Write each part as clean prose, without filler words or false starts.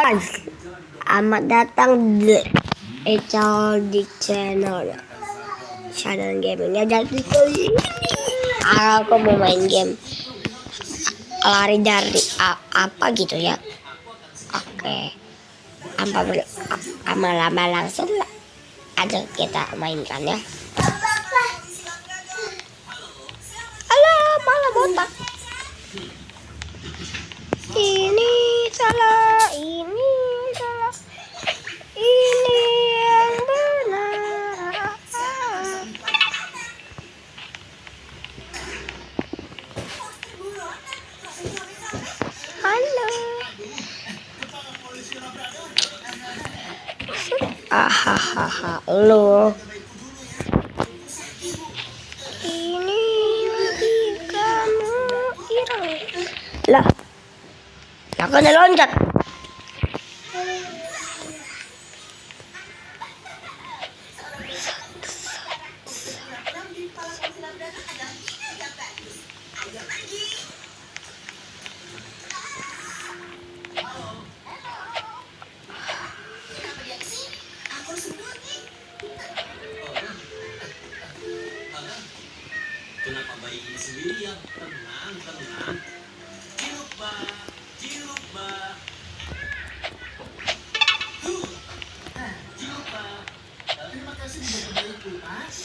Guys, amat datang di Echal di channel gamingnya. Jadi aku mau main game lari dari apa gitu ya. Oke, lama-lama langsung aja kita mainkan ya. Halo, malah botak. Ini salah, ini salah, ini yang benar. Halo. Ahahaha, lo. Ini lagi kamu irang. Lah. Aku udah loncat. Kenapa bayi ini sendiri yang tenang? Ciluk ba. Terima kasih sudah kembali kulkas.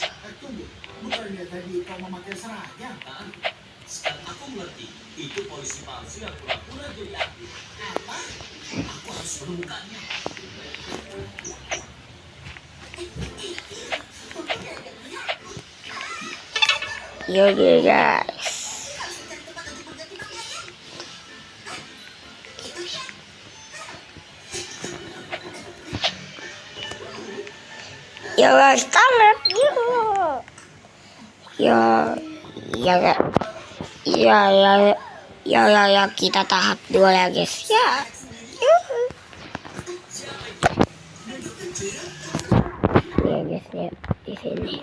Tunggu, bukannya tadi kau memakai seragam? Sekarang aku mengerti. Itu polisi palsu yang pura-pura jadi aku. Apa? Aku harus menemukannya. Yo guys. Yo guys, tamat ya kita tahap 2 ya guys ya. Ya guys ya di sini.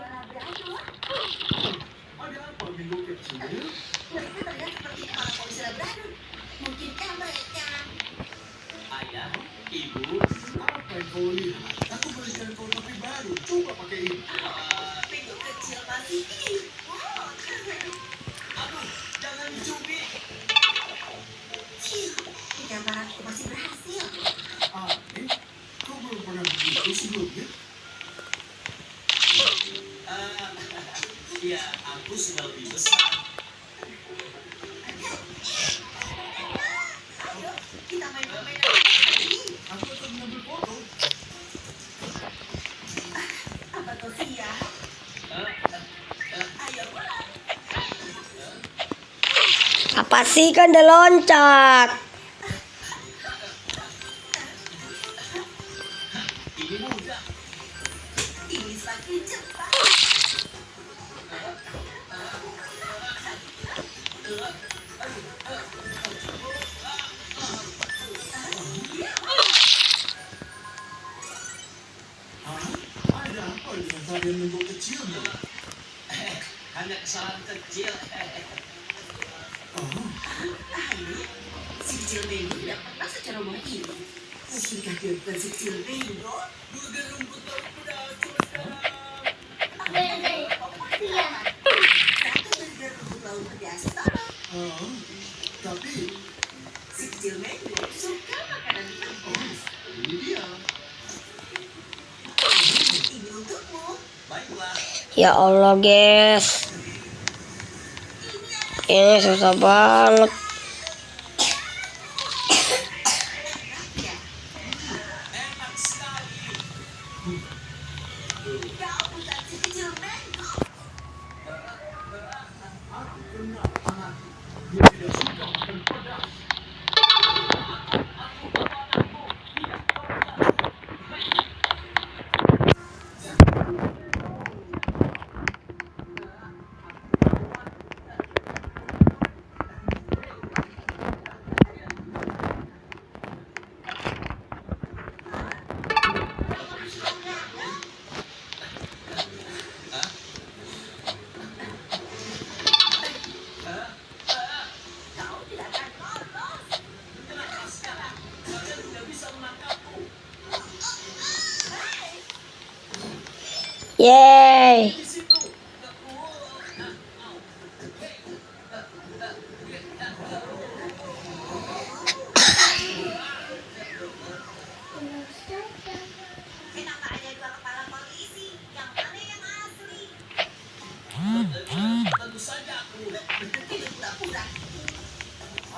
Ayah, ibu, Apa yang kau lihat? Aku berikan kau topi baru. Coba pakai ini. pintu kecil masih ini. Aduh, jangan dicubit. Gambaranku masih berhasil. Aneh, kau belum pernah begitu sebelumnya? Ya, aku sudah lebih besar. Ayo, kita main permainan ini. Aku akan mengambil foto. Apa kau siap? Ayo, Apa sih kan udah loncat? Ini mudah. ini semakin cepat. Ada apa dengan varian lembut kecilmu? Hanya kesalahan kecil. Ayo, si kecil Bego tidak pernah secara rumah ini. Mungkinkah dia bukan si kecil Bego? Burger rumput laut udah selesai. Satu burger rumput laut biasa. Tapi Si kecil Bego suka makanan pedas. ini dia. Ini untukmu. Baiklah. Ya Allah guys, ini susah banget. Enak sekali. Kau bukan si kecil Bego. Aku kenal anakku. Dia tidak suka makan pedas. Yeay. Kenapa ada dua kepala polisi? Yang mana yang asli? Tentu saja aku. Tidak pura-pura.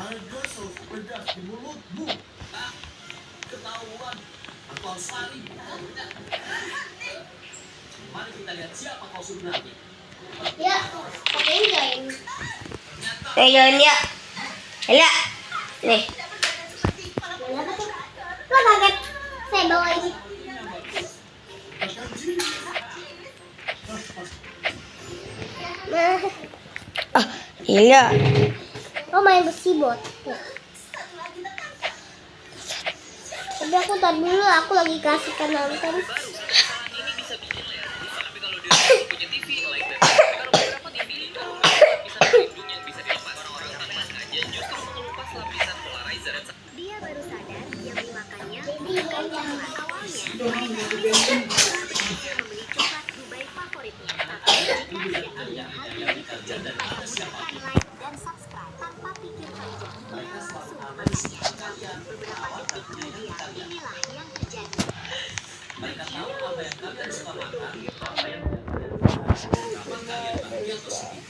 Ada saus pedas di mulutmu. Ah, ketahuan. Aku harus lari. Mari kita lihat siapa kau sebenarnya. Ya, pakai join. Join ya. Ya. Nih. Kenapa tuh? Lo kaget? Saya bawa ini. Akan sini. Iya. Lo main besi bot. Tapi aku tadi dulu aku lagi kasihkan nonton. Dia baru sadar yang dimakannya bukan coklat. Awalnya, wanita ini berhasil membeli coklat Dubai favoritnya. Tapi jika tidak ingin hal ini terjadi padamu, tekan like dan subscribe tanpa pikir panjang. Dia langsung memakannya. Namun beberapa detik kemudian, inilah yang terjadi. Mereka tahu apa yang kalian suka makan, apa yang kapan kalian bahagia atau sedih.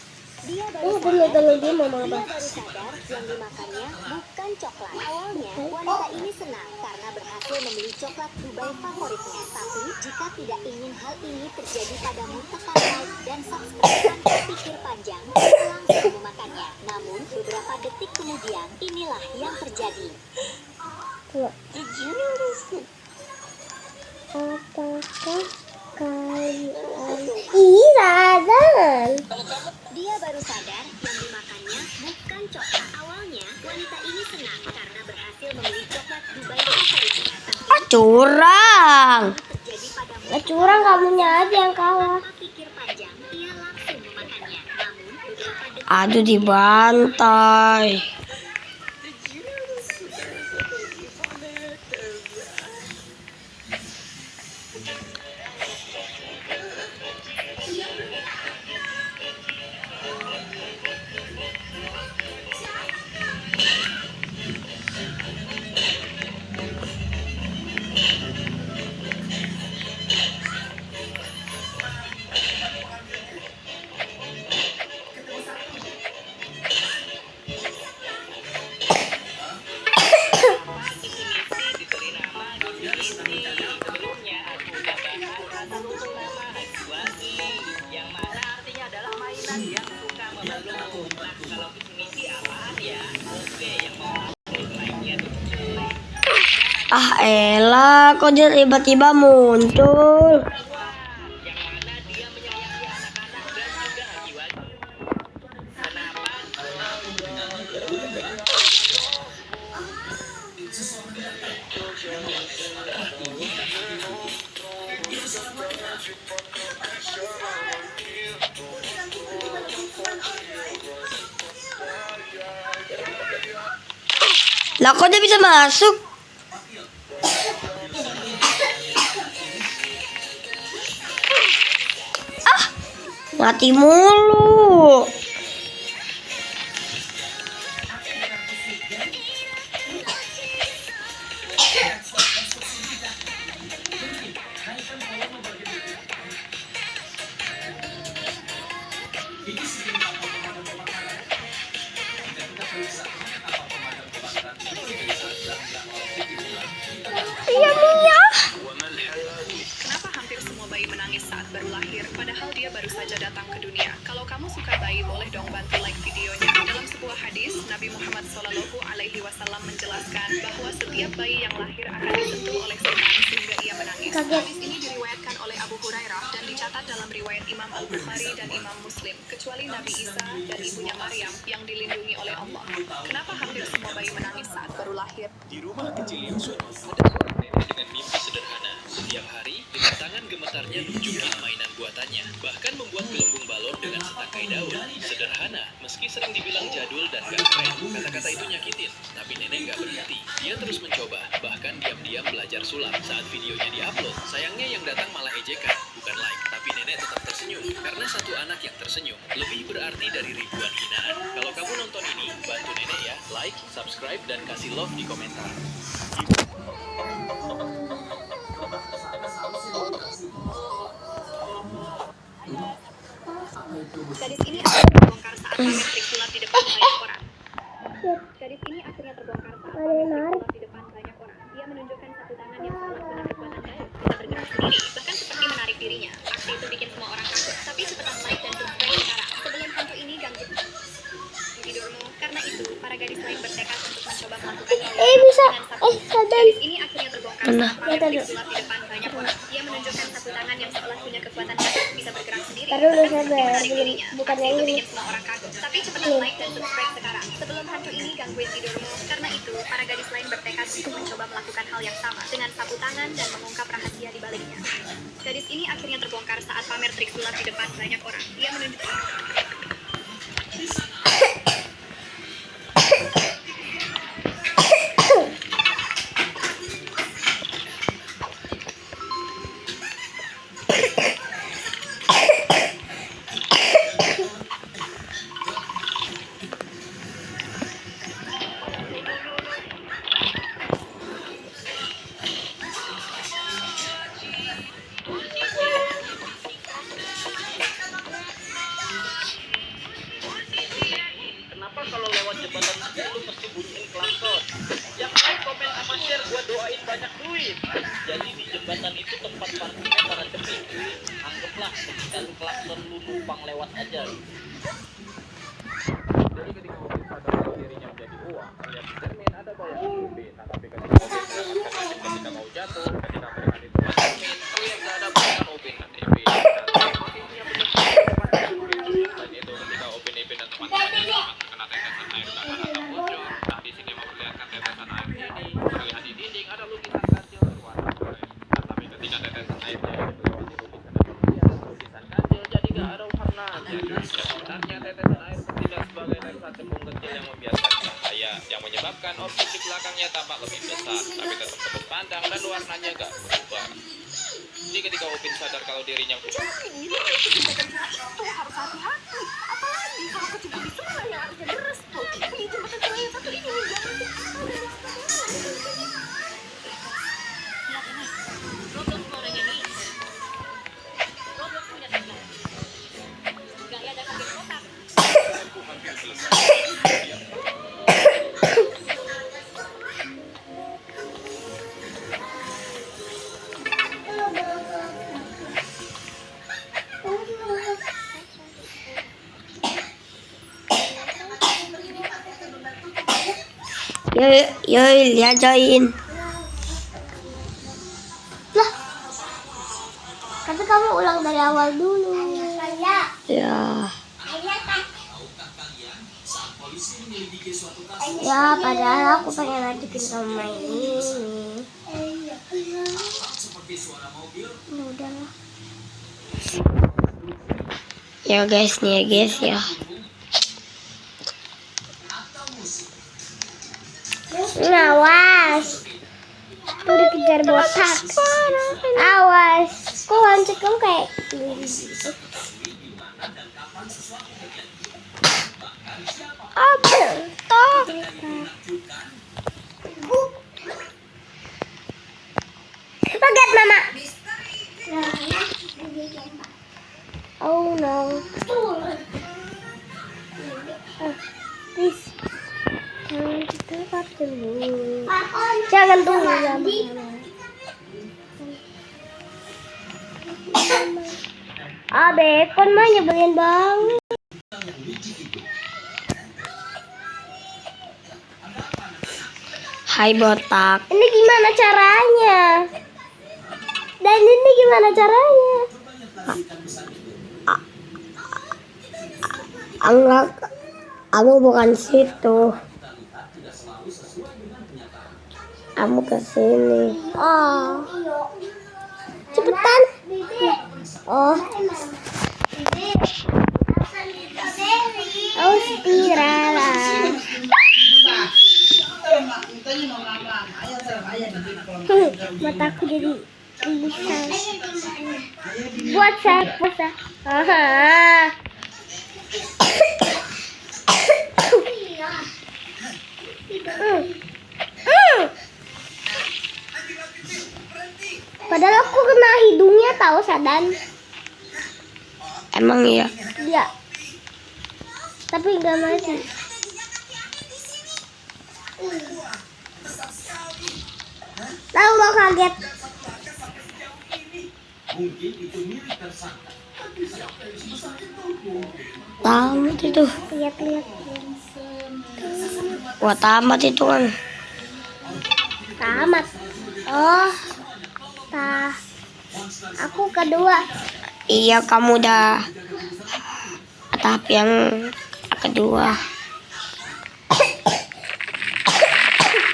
Dia Oh, baru tunggu dia mau apa? sadar yang dimakannya bukan coklat. Awalnya, wanita ini senang karena berhasil membeli coklat Dubai favoritnya. Tapi jika tidak ingin hal ini terjadi padamu, tekan like dan subscribe tanpa pikir panjang. Dia langsung memakannya. Namun beberapa detik kemudian, inilah yang terjadi. Coba. Apakah kalian sadar? Dia baru sadar yang dimakannya bukan coklat. Awalnya, wanita ini senang karena berhasil membeli coklat Dubai favoritnya. Tapi Curang. terjadi padamu. Curang, kamunya aja yang kalah. Tanpa pikir panjang, ia langsung memakannya. Namun beberapa detik Aduh, dibantai. Ah elah, kok dia tiba-tiba muncul? Lah kok dia bisa masuk? Ah, mati mulu. Iya Mia. Kenapa hampir semua bayi menangis saat baru lahir, padahal dia baru saja datang ke dunia? Kalau kamu suka bayi, boleh dong bantu like videonya. Dalam sebuah hadis, Nabi Muhammad SAW menjelaskan bahwa setiap bayi yang lahir akan disentuh oleh setan sehingga ia menangis. Hadis ini diriwayatkan oleh Abu Hurairah dan dicatat dalam riwayat Imam Al-Bukhari dan Imam Muslim, kecuali Nabi Isa dan ibunya Maryam yang dilindungi oleh Allah. Kenapa hampir semua bayi menangis saat baru lahir? Di rumah kecil yang sunyi, ada seorang nenek dengan mimpi sederhana. Setiap hari, dengan tangan gemetarnya nunjukin mainan buatannya. Bahkan membuat gelembung balon dengan setangkai daun. Sederhana, meski sering dibilang jadul dan gak keren. Kata-kata itu nyakitin, tapi nenek gak berhenti. Dia terus mencoba, bahkan diam-diam diam-diam belajar sulap. Saat videonya diupload, sayangnya yang datang malah ejekan, bukan like. Tapi nenek tetap tersenyum, karena satu anak yang tersenyum lebih berarti dari ribuan hinaan. Kalau kamu nonton ini, bantu nenek ya, like, subscribe, dan kasih love di komentar. Gadis ini akhirnya terbongkar saat pamer trik sulap di depan banyak orang. Gadis ini akhirnya terbongkar saat pamer trik sulap di depan banyak orang. Dia menunjukkan satu tangan yang seolah punya kekuatan gaib, bisa bergerak sendiri, bahkan seperti menarik dirinya. Aksi itu bikin semua orang kaget. Tapi cepetan like dan subscribe sekarang sebelum hantu ini ganggu tidurmu. Karena itu, para gadis lain bertekad untuk mencoba melakukan hal yang bisa. dengan satu. Gadis ini akhirnya terbongkar saat pamer trik sulap di depan banyak orang. Dia menunjukkan satu tangan yang seolah punya kekuatan gaib, bisa bergerak sendiri, Taruh dulu, bahkan seperti sabar. menarik dirinya. Bukan Aksi yang itu ini. bikin semua orang kaget. Tapi cepetan like dan subscribe sekarang sebelum hantu ini gangguin tidurmu. Karena itu, para gadis lain bertekad untuk mencoba melakukan hal yang sama dengan sapu tangan dan mengungkap rahasia di baliknya. Gadis ini akhirnya terbongkar saat pamer trik sulap di depan banyak orang. Dia menunjukkan Kenapa kalau lewat jembatan segini lu mesti bunyiin klakson? Yang like, komen, sama share, gua doain banyak duit. Jadi di jembatan itu tempat parkirnya para cemil. Anggaplah ketika lu klakson lu numpang lewat aja. Jadi ketika mobil sadar kalau dirinya menjadi uang, lihat di cermin ada banyak mobil. Nah tapi ketika mobil ketika mau jatuh, ketika mereka di tempat cermin, lihat gak ada banyak mobil dan TV. Dan itu ketika Upin Ipin dan teman-temannya kena tetesan air tangan atau bocor. Nah di sini memperlihatkan tetesan air ini. Terlihat di dinding ada lukisan kancil berwarna oranye. Nah, tapi ketika tetesan airnya melewati lukisan kancil jadi gak ada warna. Jadi sebenarnya tetesan air bertindak sebagai lensa cembung kecil yang membiaskan cahaya, yang menyebabkan objek di belakangnya tampak lebih besar, tapi tetap tebus pandang dan warnanya gak berubah. Jadi ketika Upin sadar kalau dirinya Itu harus hati-hati. Apalagi kalau kecebur di sungai yang artinya deras tuh. Di jembatan sungai yang satu ini nih, jangan. Lihat ini, Roblox mau udah jadi. Roblox punya tagline. Gaya dan kaget kotak. Yoi, lihat join. Lah. Tapi kamu ulang dari awal dulu. Ya. Ya, padahal aku pengen lanjutin sama ini. Ya udahlah. Ya guys, nih ya guys ya. Awas, tuh dikejar botak. Awas, kok hancur kamu kayak apa? Toh. Pagat mama. Oh no. Please. Jangan tunggu lama. Bekon mah nyebelin banget. Hai botak. Ini gimana caranya? Dan ini gimana caranya? Enggak. Kamu bukan situ. Kamu kesini. Oh, cepetan. Oh, Austiralah. Mataku jadi bisa. Buat siapa sah? Padahal aku kena hidungnya tahu Sadan. Emang iya. Iya. Tapi nggak mati. Tahu lo kaget. Tamat itu. Lihat-lihat. Wah, tamat itu kan. Tamat. Oh. Aku kedua. Iya, kamu udah tahap yang kedua.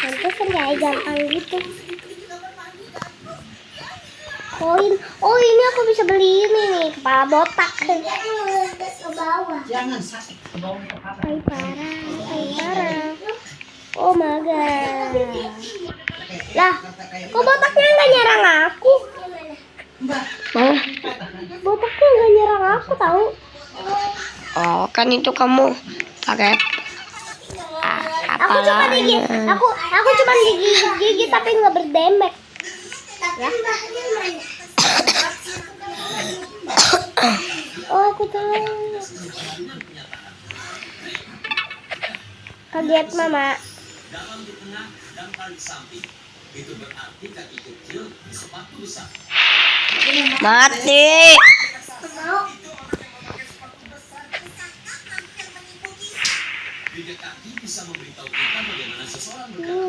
Pantesan ya gampang gitu. Koin. Oh, ini aku bisa beli ini nih, kepala botak. Jangan sakit ke bawah ke apa. Hai parah. Oh my god. Lah, kok botaknya nggak nyerang aku? Mana? Botaknya nggak nyerang aku tahu. Oh, kan itu kamu pakai Aku cuma digigit. Aku cuma digigit tapi nggak berdamage. Ya. Oh, aku tahu. Kaget mama. Mati. Iya.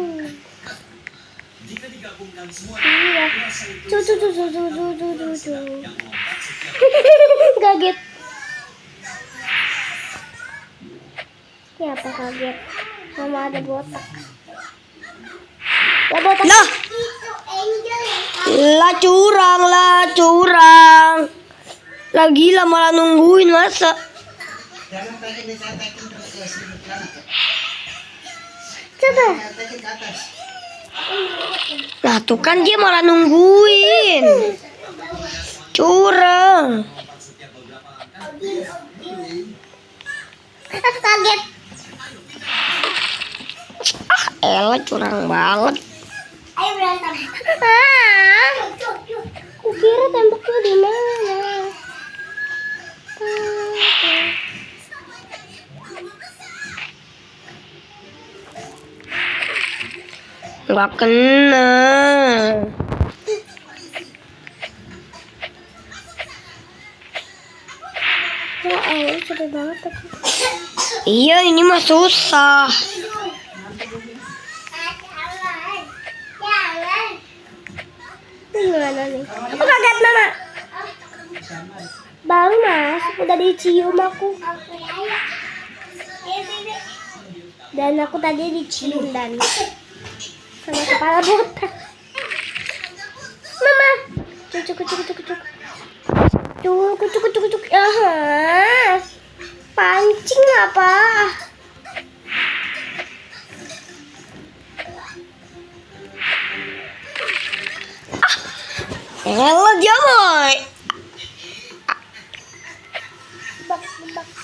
Kaget. Siapa kaget? Mama ada botak. Lah botak. Lah. Lah curang. Lah gila malah nungguin masa. Jangan tadi saya tekin ke sini kan. Coba. Tekin ke atas. Lah tuh kan dia malah nungguin. Curang. Kaget. Elah curang banget. Ayo berantem. Aku kira temboknya di mana? Gak kena. Ya Allah, capek banget aku. Iya, ini mah susah. Gimana nih? Aku kaget mama. Baru masuk udah dicium aku. Dan aku tadi dicium dan sama kepala botak. Mama, kucuk. Pancing apa? Elah dia boy.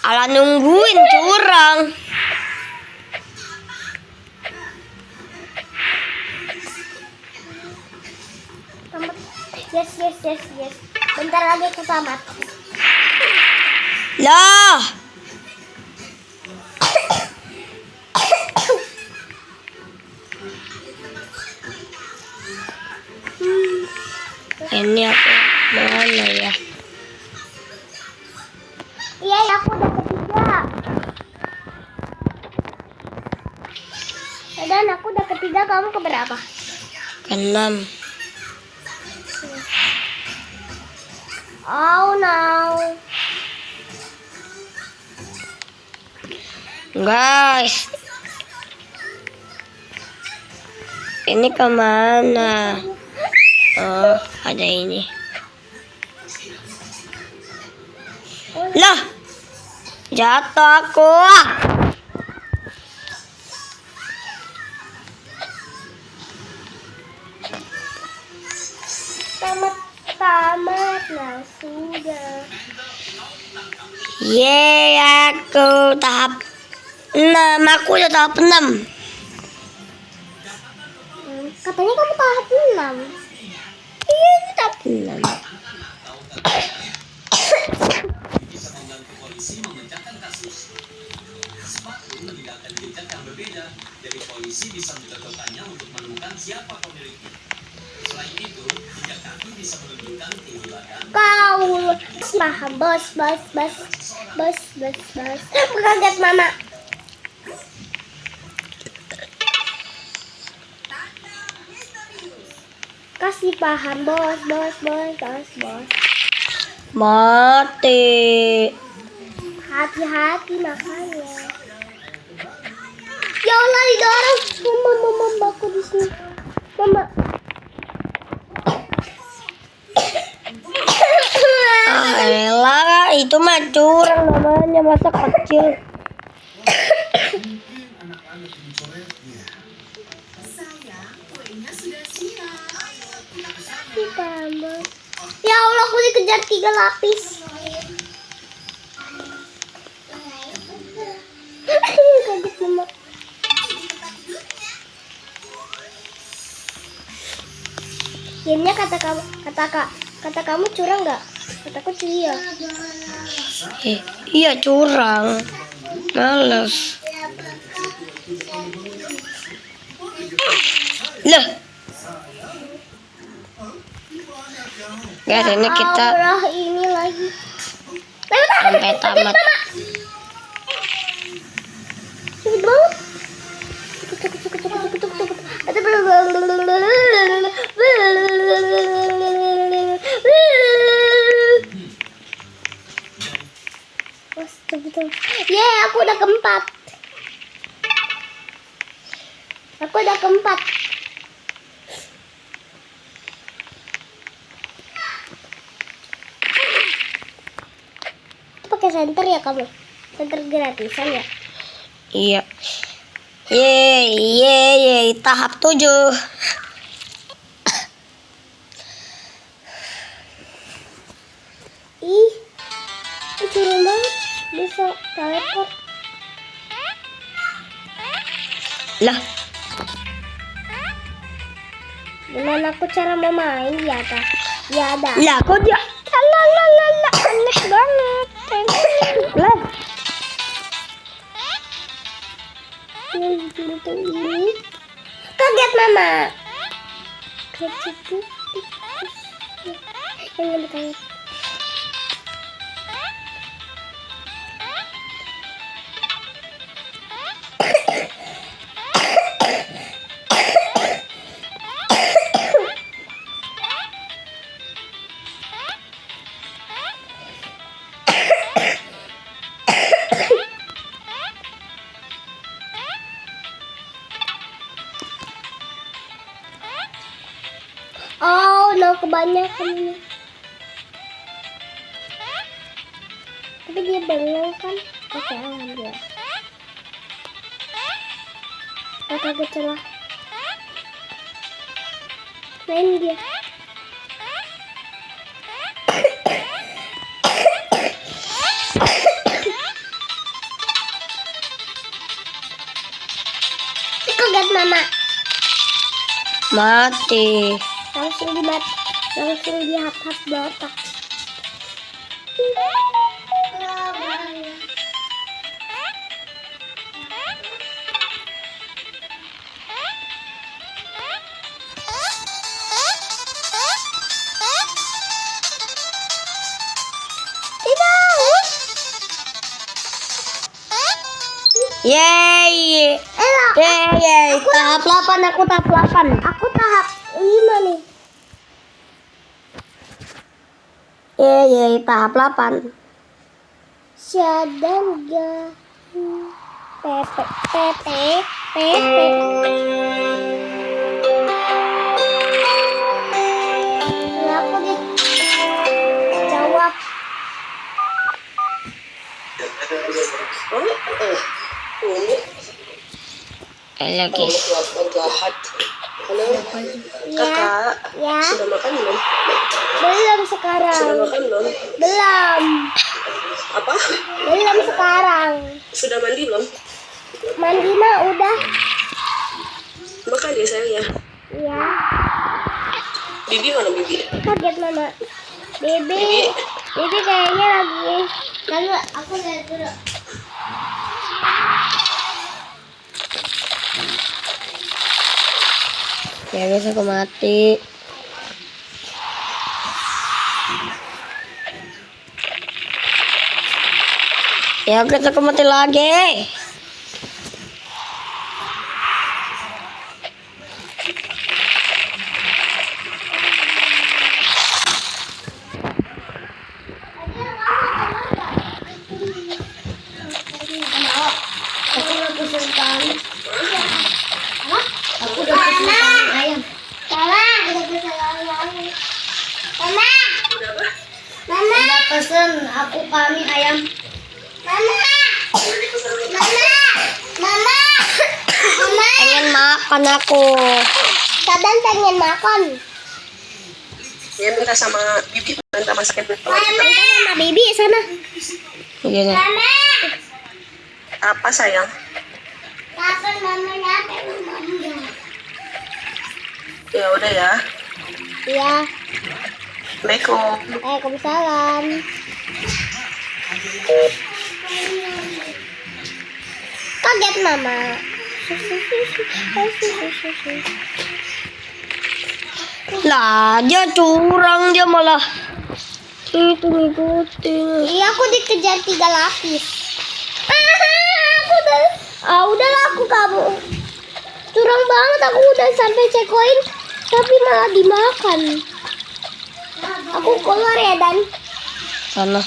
Alah nungguin curang. Tamat. Yes. Bentar lagi aku tamat. Lah. Ini aku mana ya? Iya, aku udah ketiga. Dan aku udah ketiga, kamu keberapa? Keenam. Oh no. Guys, ini kemana? Oh, ada ini. Lah, jatuh aku. tamat. Nah, sudah. Yeay, aku tahap 6. Aku udah tahap 6. Katanya kamu tahap 6. Iya, ini tahap 6. Bisa membantu polisi memecahkan kasus. Sepatu meninggalkan jejak yang berbeda, jadi polisi bisa mencocokkannya untuk menemukan siapa pemiliknya. Selain itu, jejak kaki bisa menunjukkan kehilangan. Kau paham, bos. Kaget mama. Kasih paham, bos. Mati. Hati-hati makanya. Ya Allah, didorong. Mama aku di sini. Mama. Ah, elah, itu mah curang namanya, masa kecil. Mungkin anak-anak mencoretnya. Sayang, kuenya sudah siap. Ayo, kita ke sana. Kasih paham, bos. Ya Allah, aku dikejar 3 lapis. Kaget mama. Gamenya kata kamu curang nggak? Kataku iya. Iya curang. Males. Lah. Guys, ini kita Allah, ini lagi. sampai tamat. Cepet banget. Yeay, aku udah keempat. Pakai senter ya kamu? Senter gratisan ya? Iya. Yeay, tahap 7. Ih, curang banget. Bisa teleport. Lah, Gimana aku cara memain ya, Kak? Ya ada. lah kok dia lalalala, aneh banget. Lah, Yang pintu ini. Kaget mama. Kaget. Yang bertanya. Oh, no, kebanyakan ini. Tapi dia bengong kan? Oke, alhamdulillah. Kaget celah. Nah, ini dia. Kaget mama. mati. Langsung dihap-hap botak. Yeay. Tahap 8, aku tahap 8. Aku tahap 5 nih. Yeay, tahap 8. Syadang ga Pepe. Aku dijawab. Lagi. Halo, Ya, kakak. ya. Sudah makan belum? Belum sekarang. Sudah makan belum? Belum. Apa? Belum sekarang. Sudah mandi belum? Mandi mah udah. Makan ya sayang ya. Iya. Bibi mana Bibi? Kaget mama. Bibi. Bibi kayaknya lagi. Lalu aku lihat dulu. Ya guys, aku mati. Ya guys, aku mati lagi. Aku udah pesenkan. Aku udah pesenkan ayam. Mama, udah pesenkan ayam. Mama. Mama. Udah pesen aku kami ayam. Mama. Mama. Mama. Mama. Pengen makan aku. Kadang pengen makan. Ya minta sama Bibi, minta masakin Minta sama Bibi sana. Iya. Mama. apa sayang? Kapan mamanya mama? Ya udah ya. Iya. Assalamualaikum. Waalaikumsalam. Kaget mama. Lah, dia curang, dia malah itu ngikutin. Iya, aku dikejar 3 lapis. Udahlah aku kamu. Curang banget, aku udah sampai cekoin tapi malah dimakan. Aku keluar ya, Dan. Sana.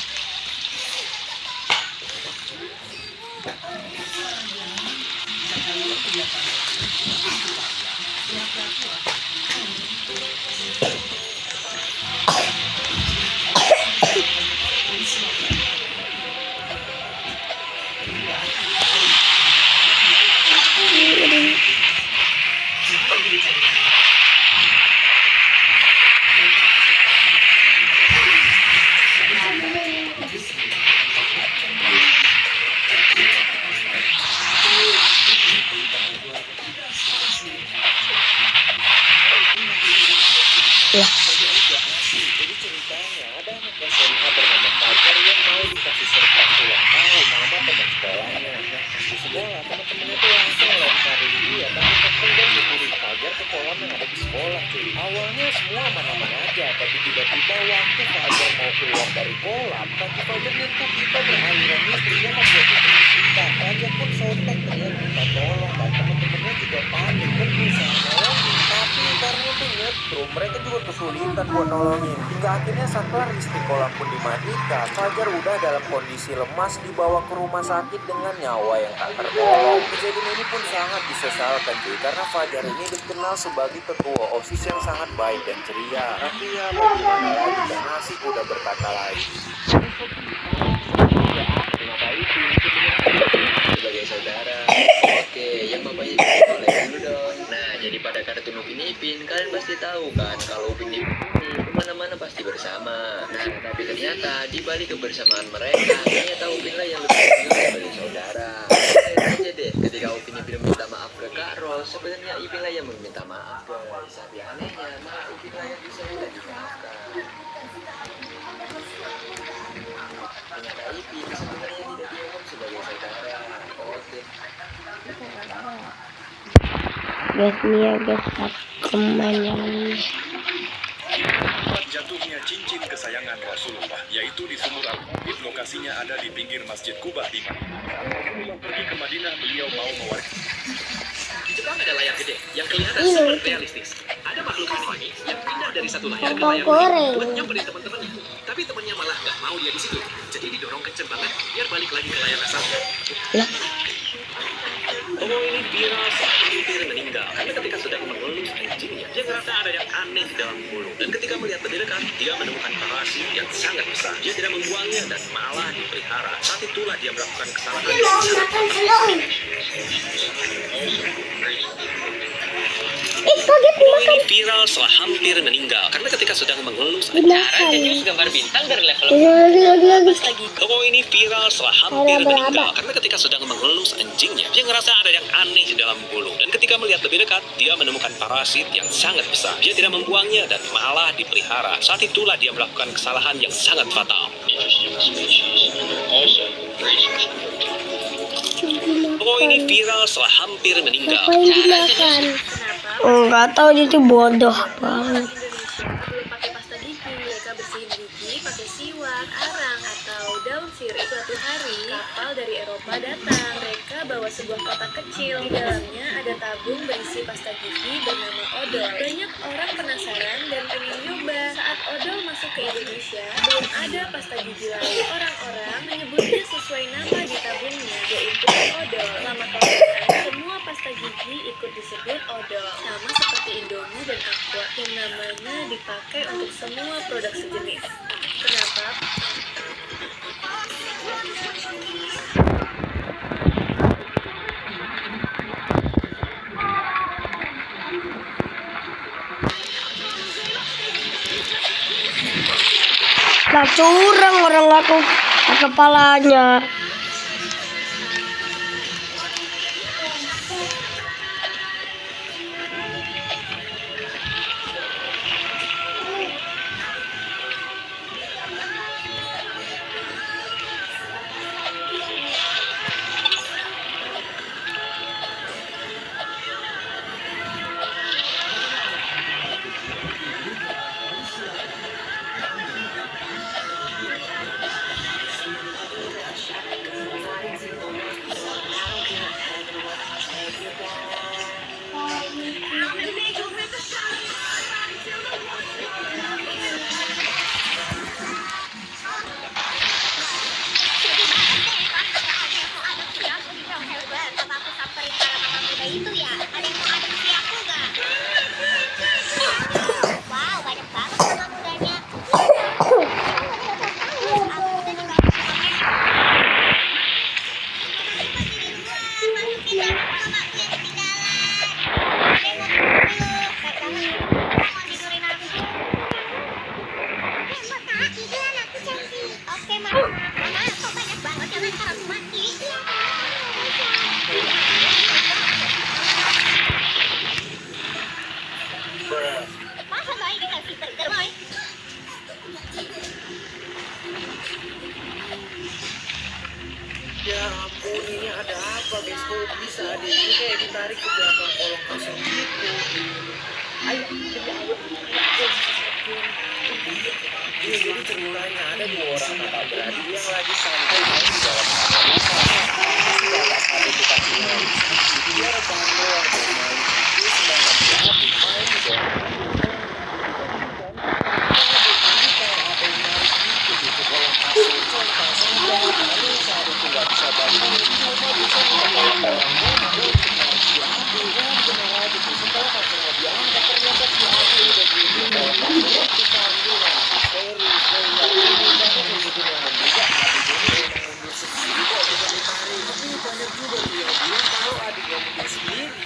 Lah. Jadi ceritanya ada anak SMA bernama Fajar yang mau dikasih surprise ulang tahun sama teman sekolahnya. Di sekolah teman-temannya tuh langsung lemparin dia, tapi kemudian diburu Fajar ke kolam yang ada di sekolah cuy. Awalnya semua aman-aman aja, tapi tiba-tiba waktu Fajar mau keluar dari kolam, kaki Fajar nyentuh pipa beraliran listrik yang membuat dia terjatuh. Fajar pun sontak teriak minta tolong dan teman-temannya juga panik dan berusaha nolongin, tapi karena tuh nyetrum, mereka juga kesulitan buat nolongin. Hingga akhirnya saklar listrik kolam pun dimatikan. Fajar udah dalam kondisi lemas dibawa ke rumah sakit dengan nyawa yang tak tertolong. Kejadian ini pun sangat disesalkan cuy, karena Fajar ini dikenal sebagai ketua OSIS yang sangat baik dan ceria. Tapi ya mau gimana lagi, dan nasib udah berkata lain. Sebagai saudara, oke, yang bapaknya boleh dulu dong. Nah, jadi pada kartun Upin Ipin, kalian pasti tahu kan kalau Upin Ipin kemana-mana pasti bersama. Nah, tapi ternyata di balik kebersamaan mereka, ternyata Upin lah yang lebih dikenal sebagai saudara. Lihat aja deh, ketika Upin Ipin meminta maaf ke Kak Ros, sebenarnya Ipin lah yang meminta maaf guys. Tapi anehnya, malah Upin lah yang bisa udah dimaafkan. Ternyata Ipin sebenarnya tidak dianggap sebagai saudara. Oke. Guys, nih ya guys, aku main yang ini. Tempat jatuhnya cincin kesayangan Rasulullah, yaitu di Sumur Al-Habib. Lokasinya ada di pinggir Masjid Kubah di Madinah. Pergi ke Madinah, beliau mau mewarisi. Di Jepang ada layar gede yang kelihatan super realistis. Ada makhluk aneh yang pindah dari satu layar ke layar lain buat nyamperin teman-temannya. Tapi temannya malah nggak mau dia di situ. Jadi didorong kenceng banget biar balik lagi ke layar asalnya. Lah. Tomo ini viral saat hampir meninggal karena ketika sedang mengelus anjingnya, dia ngerasa ada yang aneh di dalam mulut. Dan ketika melihat lebih dekat, dia menemukan parasut yang sangat besar. Dia tidak membuangnya dan malah dipelihara. Saat itulah dia melakukan kesalahan yang sangat Ih, kaget Tokoh dimakan. ini viral setelah hampir meninggal karena ketika sedang mengelus Dimakan. gambar bintang dari level Lagi. Tokoh ini viral setelah hampir meninggal karena ketika sedang mengelus anjingnya, dia ngerasa ada yang aneh di dalam bulu. Dan ketika melihat lebih dekat, dia menemukan parasit yang sangat besar. Dia tidak membuangnya dan malah dipelihara. Saat itulah dia melakukan kesalahan yang sangat fatal. Tokoh ini viral setelah hampir meninggal. Ngapain dimakan? Enggak tahu itu bodoh banget. Belum pakai pasta gigi, mereka bersihin gigi pakai siwak, arang, atau daun sirih. Suatu hari, kapal dari Eropa datang. Mereka bawa sebuah kotak kecil. Di dalamnya ada tabung berisi pasta gigi bernama odol. Banyak orang penasaran dan pengen nyoba. Saat odol masuk ke Indonesia, belum ada pasta gigi lain. Orang-orang menyebutnya sesuai nama di tabungnya, yaitu odol. Selama kelamaan, semua pasta gigi ikut disebut odol. Sama seperti Indomie dan Aqua yang namanya dipakai untuk semua produk sejenis. Kenapa? Lah curang orang aku kepalanya. Ya ampun, ini ada apa guys? Kok bisa deh? Ini kayak ditarik ke belakang kolong kosong gitu. Ayo, ini jadi ceritanya ada 2 orang kakak beradik yang lagi santai di dalam kamar. Ada dikasih main. Dia rebahan doang bermain. Dia sedangkan dia habis main di bawah.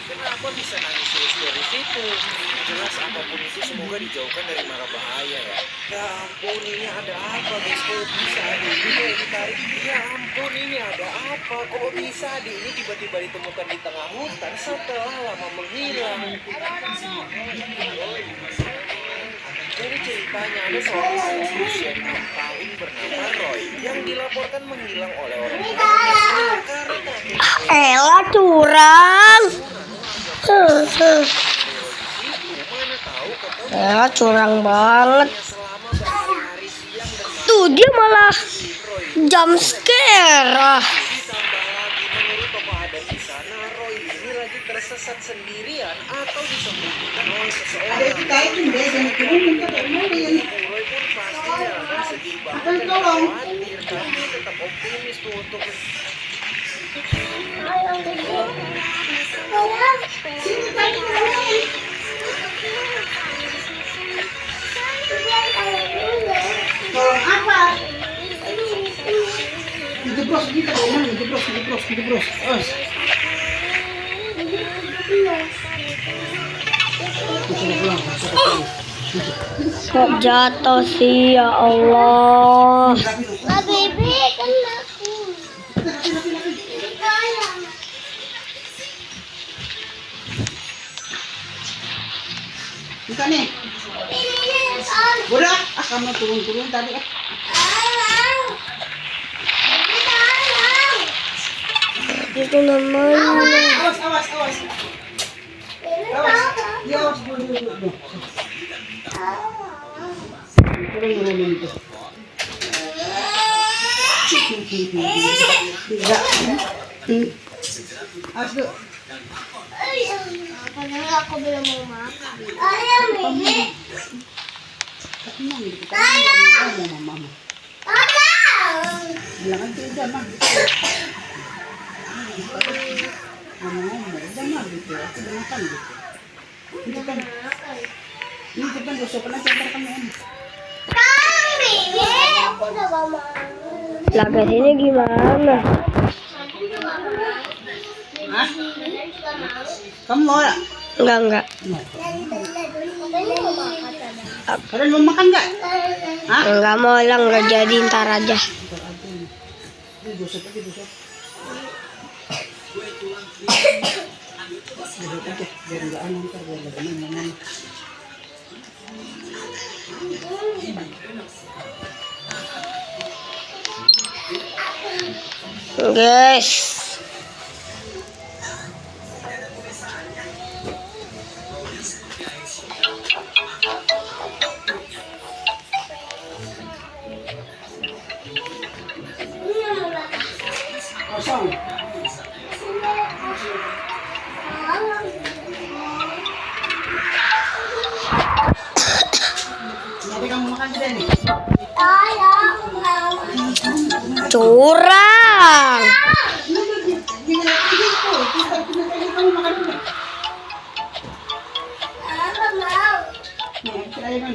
Kenapa bisa nangis dari situ? Jelas apapun itu semoga dijauhkan dari mara bahaya ya. Ya ampun, ini ada apa guys? Kok bisa adik ini kayak ditarik? Ya ampun, ini ada apa? Kok bisa adik ini tiba-tiba ditemukan di tengah hutan setelah lama menghilang? Jadi ceritanya ada seorang anak berusia 6 tahun bernama Roy yang dilaporkan menghilang oleh orang tuanya karena Elah curang. Elah curang banget. Tuh dia malah jump scare. Menurut tokoh adat di sana, Roy ini lagi tersesat sendirian atau disembunyikan oleh seseorang. Roy pun pastinya akan sedih banget dan khawatir, tapi tetap optimis tuh untuk Dijeblos. Kok jatuh sih ya Allah. Ah, baby, kan aku. Buka nih. Udah, kamu turun-turun tadi. Itu namanya. Awas. Awas. Ya, awas dulu. Turun itu. Tidak. Awas dulu. Padahal aku belum mau makan. Ayam ini. Mama. Ayam. Bilang aja udah mah. Udah mah gitu. Aku udah makan gitu. Ini depan dosokan aja ntar kamu. Ini aku udah gak mau. Laga sini gimana? Hah? Kamu mau ya? Enggak. Kalian mau makan nggak? Hah? Enggak mau lah, enggak jadi, ntar aja. Dosok aja. Biar nggak anu ntar biar nggak anu. Guys. Kosong. Nanti kamu makan juga nih. Curang. Kamu makan juga. Nih, kirain kan.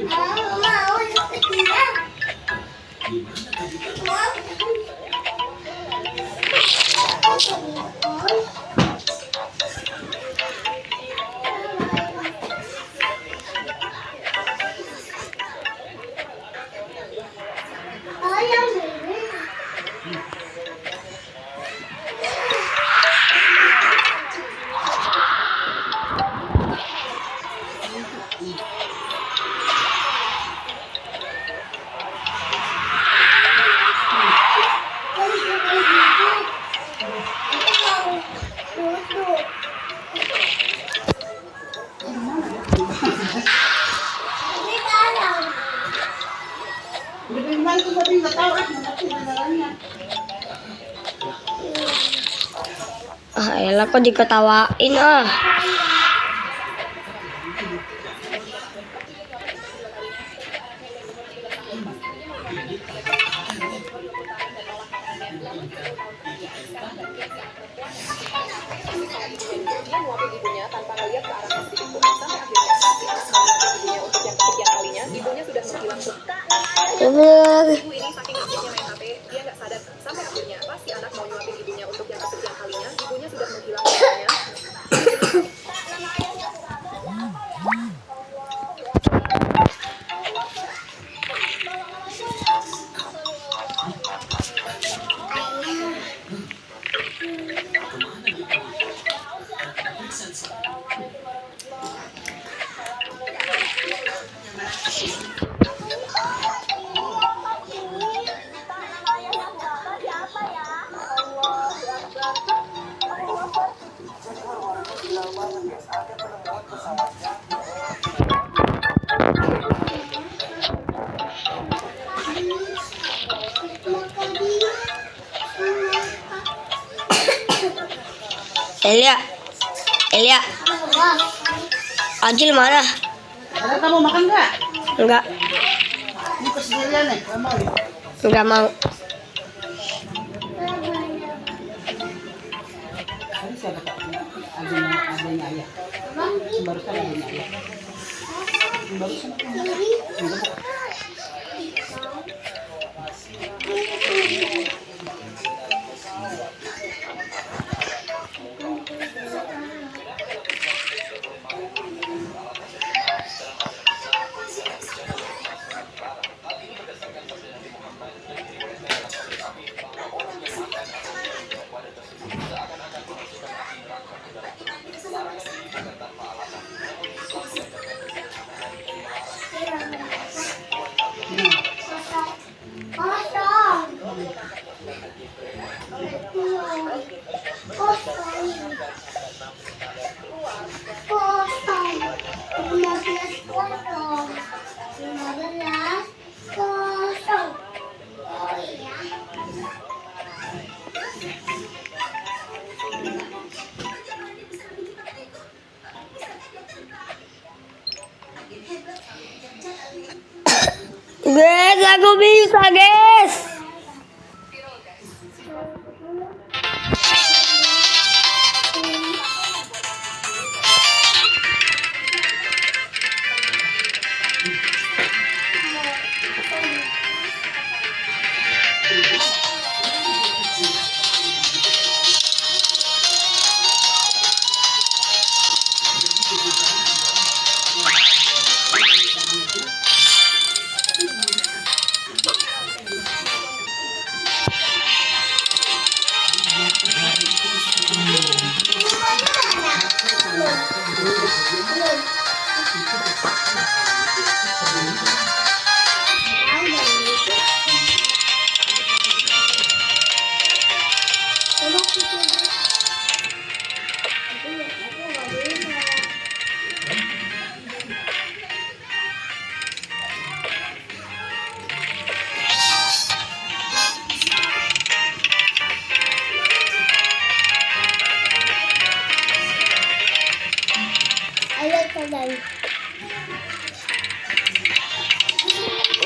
Ah, elah kok diketawain ah. Dia nguapin ibunya tanpa ngeliat ke arah sedikit pun. Sampai akhirnya saat si anak mengangkat ibunya untuk yang kesekian kalinya, ibunya sudah menghilang. Ibu ini saking asiknya main HP, dia nggak sadar. Sampai akhirnya pas si anak mau nyuapin ibunya untuk yang kesekian kalinya, ibunya sudah menghilang ibunya. Elia, Ajil mana? Ada kamu makan nggak? Enggak, Ini kesendirian nih, kamu mau? enggak mau. Tadi siapa tak? Adanya ayah. Barusan adanya ayah. Barusan apa? Guys, aku bisa, guys.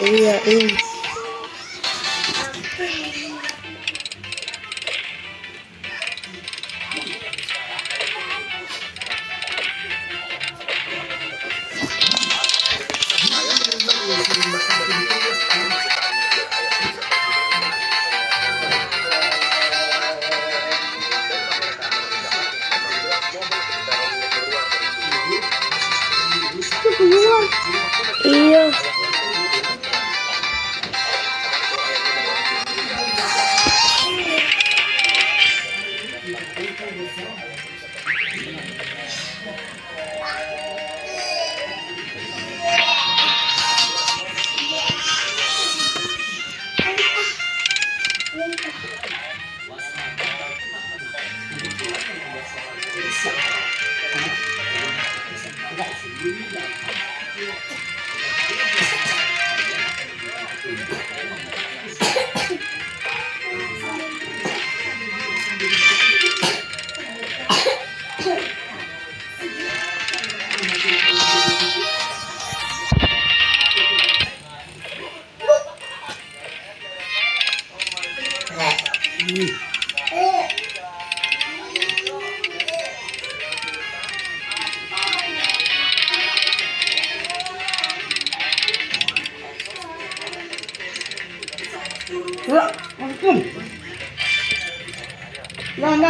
Iya, ini. Iya.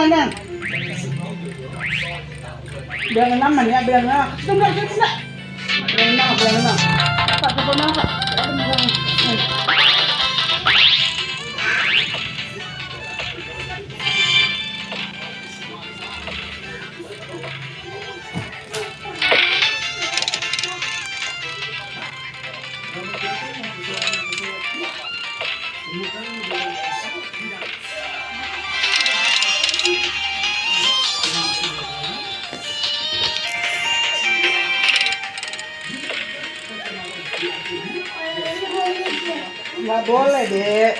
Nah. Bilang naman ya, bilang na. Tunggu. Bilang na. Pak, Pak. Nggak boleh, Dek.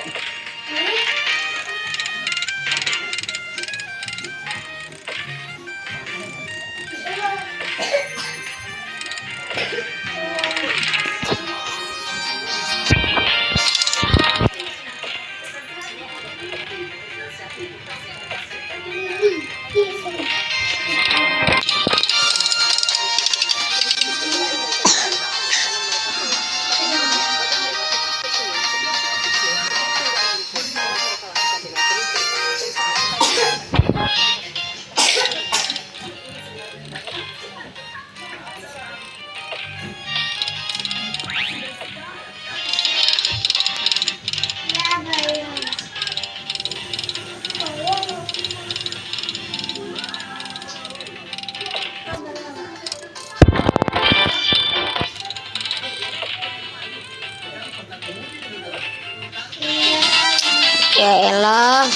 Ya elah.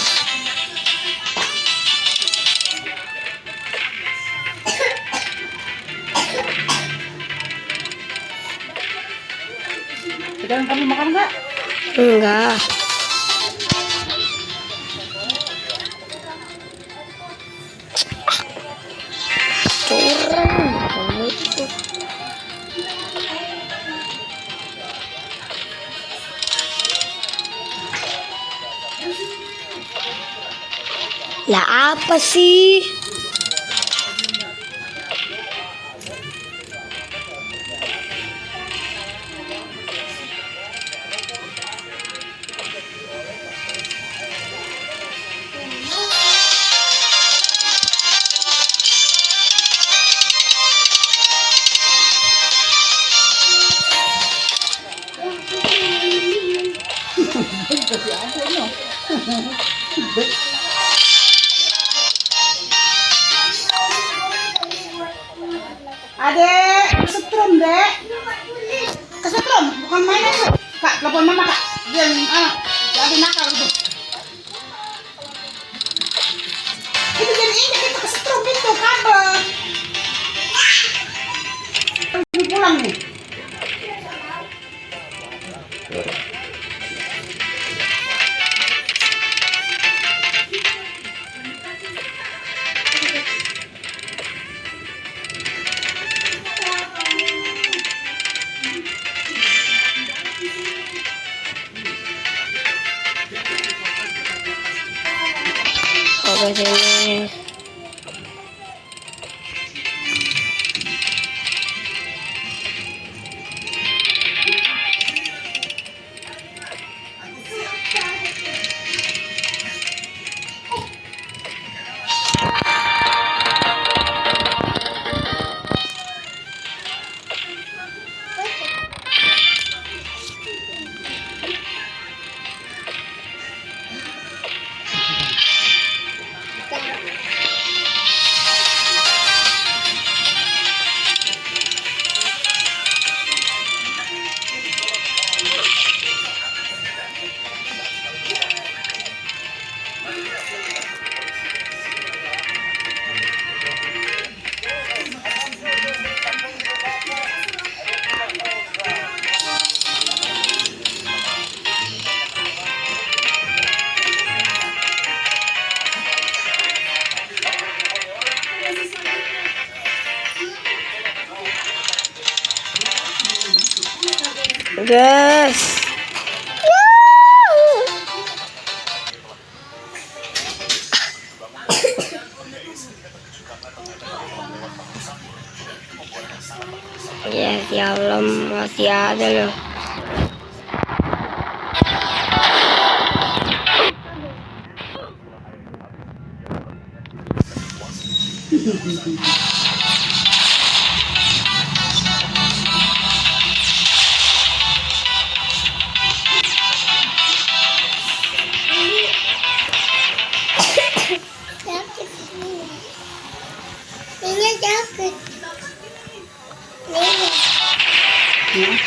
Sekarang kamu makan nggak? Enggak. Curang. Lah apa sih? Adek, kesetrum dek. Kesetrum, bukan mainan tuh. Kak, telepon mama kak. Dia jadi nakal itu. Itu jadi injek itu kesetrum itu kabel. Ini pulang nih. Ke sini. Guys. Yes, ya Allah, masih ada loh. Ini sakit.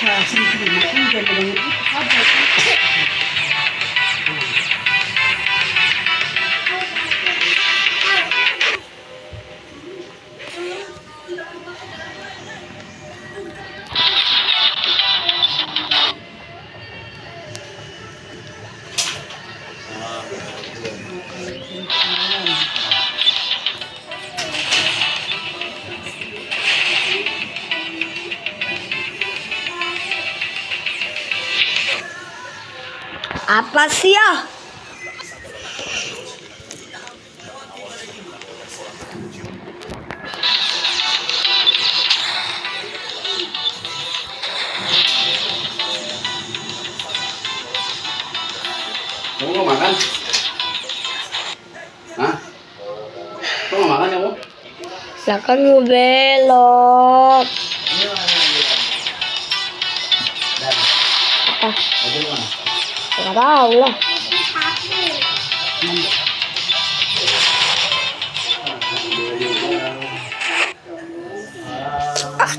Masa sini makin dan dengan itu kabel. Apa sih ya? Kamu mau makan? Hah? Kamu mau makan kamu? Lah kan mau belok. Nggak tahu lah.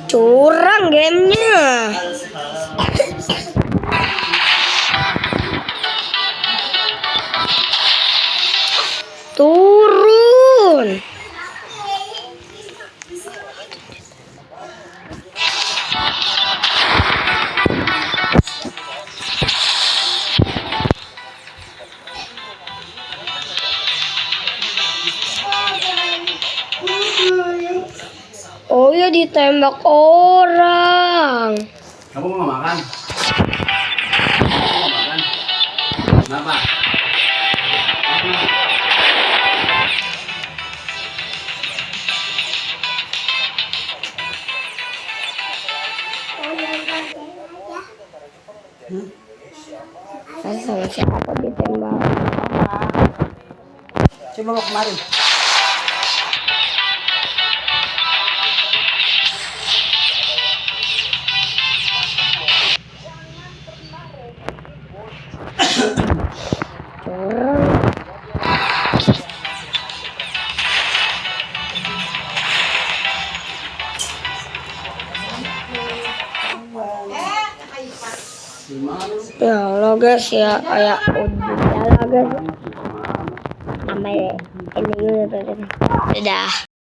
Curang gamenya. Turun. Oh ya, ditembak orang. Kamu mau makan? Kamu mau makan? Kenapa? Saya sama siapa ditembak? Coba bawa kemari. Ya Allah guys ya kayak udah lah guys. Sampai ini udah.